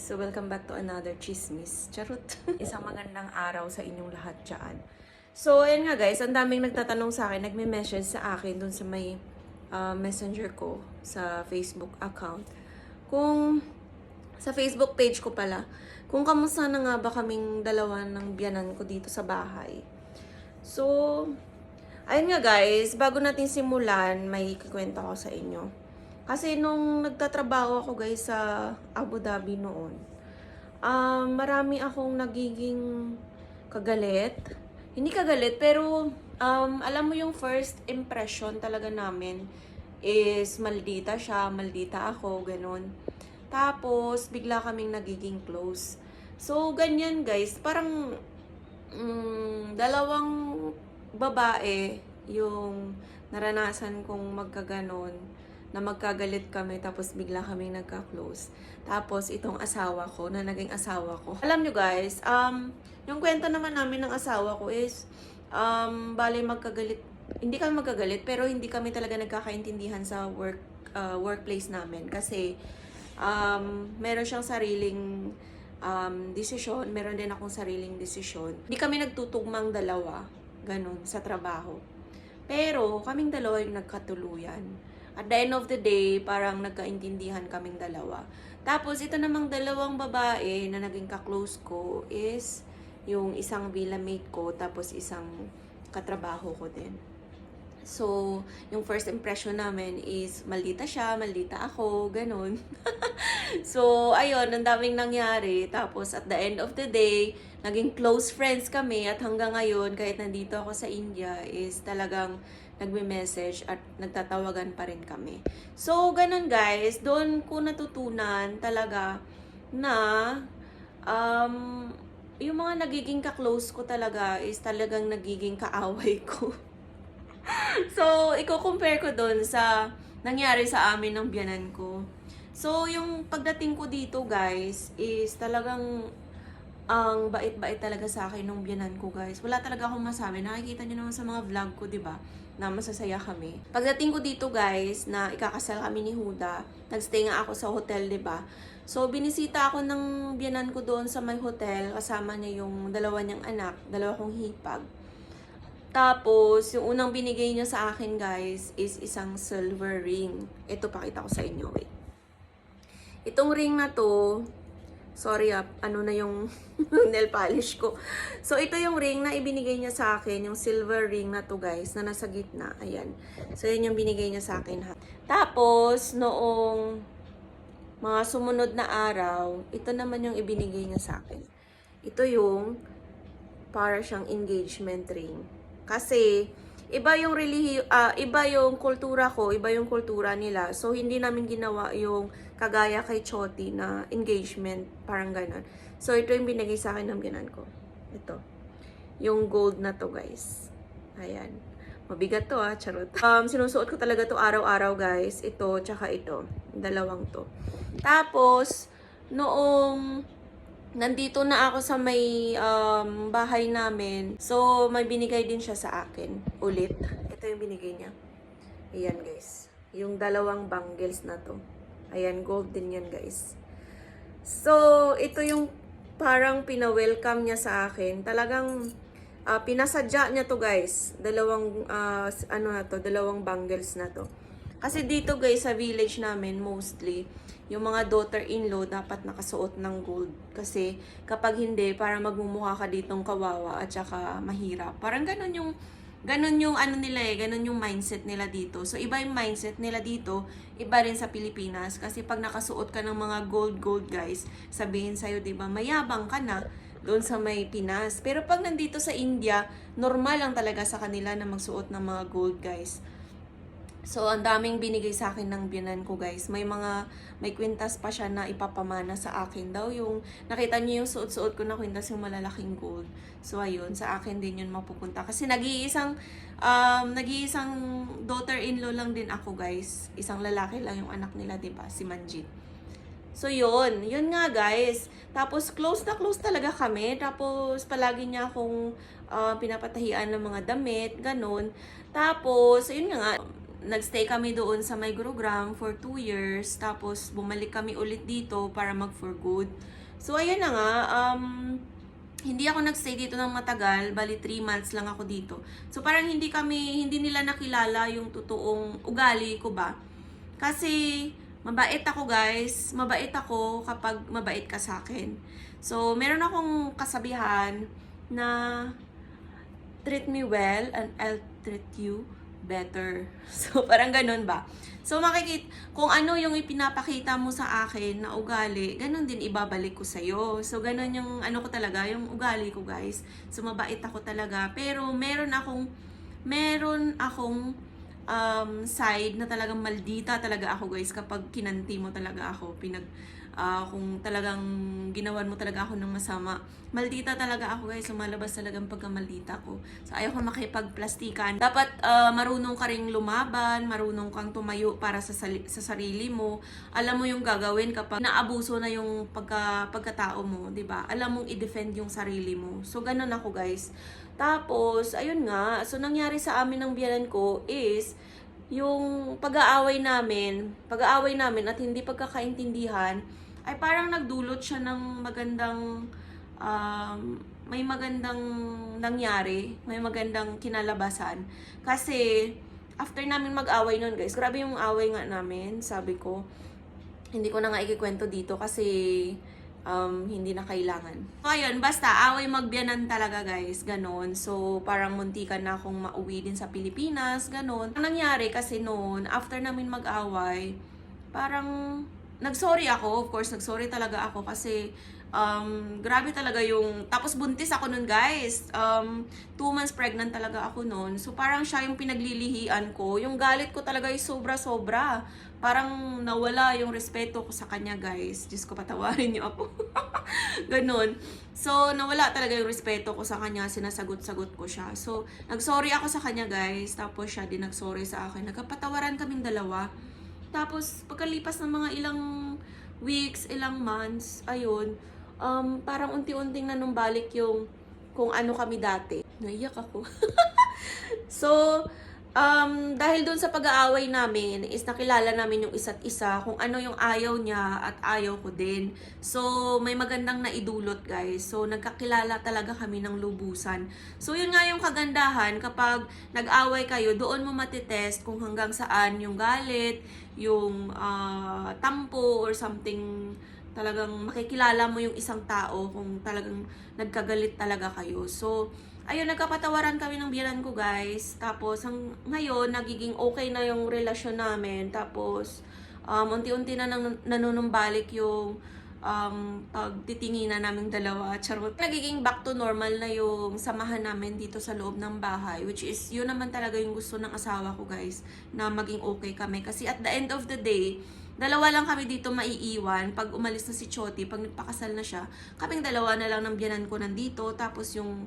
So, welcome back to another chismis. Charot. Isang magandang araw sa inyong lahat dyan. So, ayan nga guys, ang daming nagtatanong sa akin, nagme-message sa akin dun sa may messenger ko sa Facebook account. Kung, sa Facebook page ko pala, kung kamusta na nga ba kaming dalawa ng biyanan ko dito sa bahay. So, ayun nga guys, bago natin simulan, may kikwento ko sa inyo. Kasi nung nagtatrabaho ako guys sa Abu Dhabi noon, marami akong nagiging kagalit. Hindi kagalit, pero alam mo yung first impression talaga namin is maldita siya, maldita ako, ganun. Tapos, bigla kaming nagiging close. So, ganyan guys, parang dalawang babae yung naranasan kong magkaganon na magkagalit kami tapos bigla kaming nagka-close. Tapos itong asawa ko na naging asawa ko. Alam nyo guys, yung kwento naman namin ng asawa ko is bale magkagalit, hindi kami magkagalit pero hindi kami talaga nagkakaintindihan sa workplace namin kasi meron siyang sariling desisyon, meron din akong sariling desisyon. Hindi kami nagtutugmang dalawa, ganun, sa trabaho. Pero kaming dalawa yung nagkatuluyan. At the end of the day, parang nagkaintindihan kaming dalawa. Tapos, ito namang dalawang babae na naging ka-close ko is yung isang villa mate ko, tapos isang katrabaho ko din. So, yung first impression namin is maldita siya, maldita ako, ganun. So, ayun, ang daming nangyari. Tapos, at the end of the day, naging close friends kami. At hanggang ngayon, kahit nandito ako sa India, is talagang nagme-message at nagtatawagan pa rin kami. So, ganun guys. Doon ko natutunan talaga na yung mga nagiging ka-close ko talaga is talagang nagiging kaaway ko. So, i-compare ko doon sa nangyari sa amin ng biyanan ko. So, yung pagdating ko dito guys is talagang ang bait-bait talaga sa akin nung biyanan ko guys. Wala talaga akong masabi. Nakikita niyo naman sa mga vlog ko, 'di ba? Na masasaya kami. Pagdating ko dito guys, na ikakasal kami ni Huda, nagstay nga ako sa hotel, 'di ba? So binisita ako ng biyanan ko doon sa may hotel, kasama niya yung dalawa niyang anak, dalawa kong hipag. Tapos, yung unang binigay niya sa akin guys is isang silver ring. Ito pakita ko sa inyo, wait. Itong ring na to, sorry ano na yung nail polish ko. So, ito yung ring na ibinigay niya sa akin, yung silver ring na to guys, na nasa gitna. Ayan. So, yun yung binigay niya sa akin ha. Tapos, noong mga sumunod na araw, ito naman yung ibinigay niya sa akin. Ito yung para siyang engagement ring. Kasi, iba yung iba yung kultura ko, iba yung kultura nila. So, hindi namin ginawa yung kagaya kay Choti na engagement, parang ganun. So, ito yung binigay sa akin ng biyanan ko. Ito. Yung gold na to, guys. Ayan. Mabigat to, charot. Sinusuot ko talaga to araw-araw, guys. Ito, tsaka ito. Dalawang to. Tapos, noong nandito na ako sa may bahay namin. So, may binigay din siya sa akin. Ulit. Ito yung binigay niya. Ayan, guys. Yung dalawang bangles na to. Ayan, gold din yan, guys. So, ito yung parang pina-welcome niya sa akin. Talagang pinasadya niya to, guys. Dalawang, dalawang bangles na to. Kasi dito, guys, sa village namin, mostly, yung mga daughter-in-law dapat nakasuot ng gold. Kasi kapag hindi, para magmumukha ka ditong kawawa at saka mahirap. Parang ganun yung ano nila ganun yung mindset nila dito. So, iba yung mindset nila dito, iba rin sa Pilipinas. Kasi pag nakasuot ka ng mga gold guys, sabihin sa'yo, diba, mayabang ka na doon sa may Pinas. Pero pag nandito sa India, normal lang talaga sa kanila na magsuot ng mga gold guys. So, ang daming binigay sa akin ng biyanan ko, guys. May kwintas pa siya na ipapamana sa akin daw. Yung, nakita niyo yung suot-suot ko na kwintas, yung malalaking gold. So, ayun, sa akin din yun mapupunta. Kasi nag-iisang daughter-in-law lang din ako, guys. Isang lalaki lang yung anak nila, diba? Si Manjit. So, yun nga, guys. Tapos, close na close talaga kami. Tapos, palagi niya akong pinapatahian ng mga damit, ganun. Tapos, yun nga, nagstay kami doon sa may Gurugram for 2 years. Tapos, bumalik kami ulit dito para mag for good. So, ayan na nga, hindi ako nagstay dito ng matagal, bali 3 months lang ako dito. So, parang hindi nila nakilala yung totoong ugali ko ba. Kasi, mabait ako guys, mabait ako kapag mabait ka sa akin. So, meron akong kasabihan na treat me well and I'll treat you better. So, parang ganun ba? So, kung ano yung ipinapakita mo sa akin na ugali, ganun din ibabalik ko sa'yo. So, ganun yung ano ko talaga, yung ugali ko guys. So, mabait ako talaga. Pero, meron akong side na talagang maldita talaga ako guys kapag kinanti mo talaga ako, kung talagang ginawan mo talaga ako ng masama. Maldita talaga ako guys, sumalabas talagang pagkamaldita ko. So ayaw ko makipagplastikan. Dapat marunong ka ring lumaban, marunong kang tumayo para sa sarili mo. Alam mo yung gagawin kapag naabuso na yung pagkatao mo, 'di ba? Alam mong i-defend yung sarili mo. So ganun ako guys. Tapos ayun nga, so nangyari sa amin ng biyenan ko is yung pag-aaway namin at hindi pagkakaintindihan ay parang nagdulot siya ng may magandang nangyari, may magandang kinalabasan. Kasi, after namin mag-away nun guys, grabe yung away nga namin, sabi ko, hindi ko na nga ikikwento dito kasi hindi na kailangan. So, ayun, basta away magbiyanan talaga guys, ganon. So, parang muntikan na akong mauwi din sa Pilipinas, ganon. Ang nangyari kasi noon, after namin mag-away, parang nag-sorry ako, of course, nag-sorry talaga ako kasi grabe talaga yung, tapos buntis ako nun guys, 2 months pregnant talaga ako nun, so parang siya yung pinaglilihian ko, yung galit ko talaga ay sobra-sobra, parang nawala yung respeto ko sa kanya guys, Diyos ko patawarin niyo ako, ganun, so nawala talaga yung respeto ko sa kanya, sinasagot-sagot ko siya, so nag-sorry ako sa kanya guys, tapos siya din nag-sorry sa akin, nagkapatawaran kaming dalawa. Tapos, pagkalipas ng mga ilang weeks, ilang months, ayun, parang unti-unting nanumbalik yung kung ano kami dati. Naiyak ako. So, dahil dun sa pag-aaway namin, is nakilala namin yung isa't isa, kung ano yung ayaw niya at ayaw ko din. So, may magandang naidulot guys. So, nagkakilala talaga kami ng lubusan. So, yun nga yung kagandahan, kapag nag-away kayo, doon mo matitest kung hanggang saan yung galit, yung tampo or something, talagang makikilala mo yung isang tao kung talagang nagkagalit talaga kayo. So, ayun, nagkapatawaran kami ng biyenan ko guys. Tapos, ngayon, nagiging okay na yung relasyon namin. Tapos, unti-unti na nanunumbalik yung pagtitinginan naming dalawa. Charot. Nagiging back to normal na yung samahan namin dito sa loob ng bahay. Which is, yun naman talaga yung gusto ng asawa ko guys. Na maging okay kami. Kasi at the end of the day, dalawa lang kami dito maiiwan. Pag umalis na si Choti, pag nagpakasal na siya, kaming dalawa na lang ng biyanan ko nandito. Tapos yung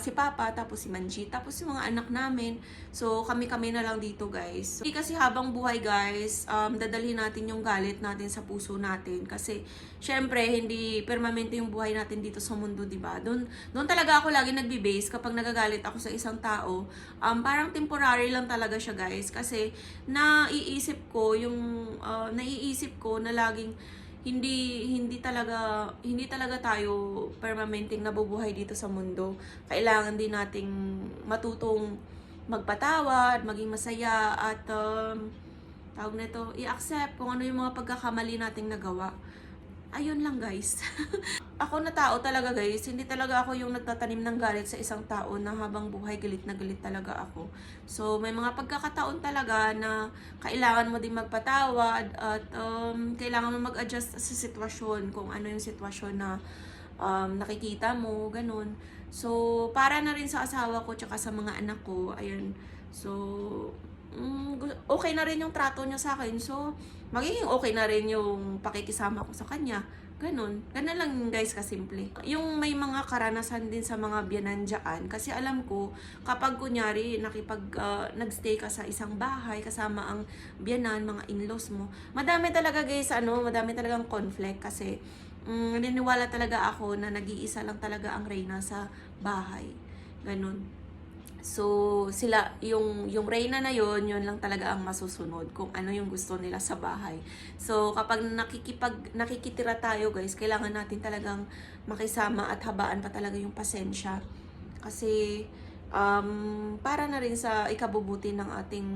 si Papa, tapos si Manji, tapos yung mga anak namin. So, kami-kami na lang dito guys. So, kasi habang buhay guys, dadalhin natin yung galit natin sa puso natin. Kasi, syempre, hindi permanente yung buhay natin dito sa mundo, diba? Doon talaga ako lagi nagbe-base kapag nagagalit ako sa isang tao. Parang temporary lang talaga siya guys. Kasi, naiisip ko na laging hindi talaga tayo permanenteng nabubuhay dito sa mundo. Kailangan din nating matutong magpatawad, maging masaya at tawag nito, i-accept kung ano yung mga pagkakamali nating nagawa. Ayun lang guys. Ako na tao talaga guys, hindi talaga ako yung nagtatanim ng galit sa isang tao na habang buhay galit na galit talaga ako. So may mga pagkakataon talaga na kailangan mo din magpatawad at kailangan mo mag-adjust sa sitwasyon, kung ano yung sitwasyon na nakikita mo, ganun. So para na rin sa asawa ko tsaka sa mga anak ko, ayun. So okay na rin yung trato niya sa akin. So, magiging okay na rin yung pakikisama ko sa kanya. Ganun. Ganun lang guys kasimple. Yung may mga karanasan din sa mga biyanan dyan. Kasi alam ko, kapag kunyari nagstay ka sa isang bahay kasama ang biyanan, mga in-laws mo, madami talaga guys, madami talagang conflict kasi naniniwala talaga ako na nag-iisa lang talaga ang reyna sa bahay. Ganun. So, sila, yung reyna na yon yun lang talaga ang masusunod kung ano yung gusto nila sa bahay. So, kapag nakikitira tayo guys, kailangan natin talagang makisama at habaan pa talaga yung pasensya. Kasi, para na rin sa ikabubuti ng ating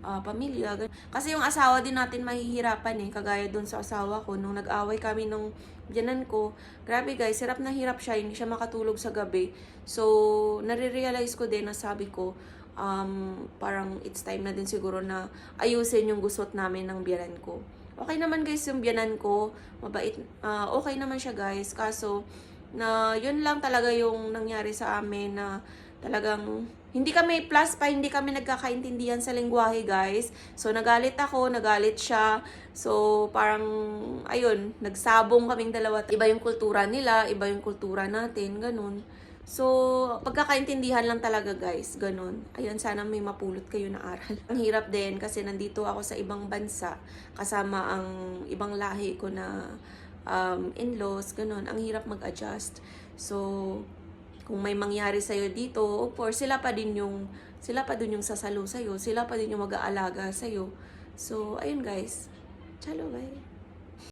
pamilya. Kasi yung asawa din natin mahihirapan eh. Kagaya dun sa asawa ko, nung nag-away kami nung biyanan ko, grabe guys, hirap na hirap siya, hindi siya makatulog sa gabi. So, nare-realize ko din na sabi ko, parang it's time na din siguro na ayusin yung gusot namin ng biyanan ko. Okay naman guys yung biyanan ko, mabait, okay naman siya guys, kaso na yun lang talaga yung nangyari sa amin na talagang hindi kami plus pa, hindi kami nagkakaintindihan sa lengguwahe guys. So nagalit ako, nagalit siya. So parang ayun, nagsabong kaming dalawa. Iba yung kultura nila, iba yung kultura natin, ganun. So, pagkakaintindihan lang talaga guys, ganun. Ayun, sana may mapulot kayo na aral. Ang hirap din kasi nandito ako sa ibang bansa, kasama ang ibang lahi ko na in-laws, ganun. Ang hirap mag-adjust. So, kung may mangyari sa'yo dito, of course, sila pa din yung sasalo sa'yo, sila pa din yung mag-aalaga sa'yo. So, ayun guys. Chalo, bye.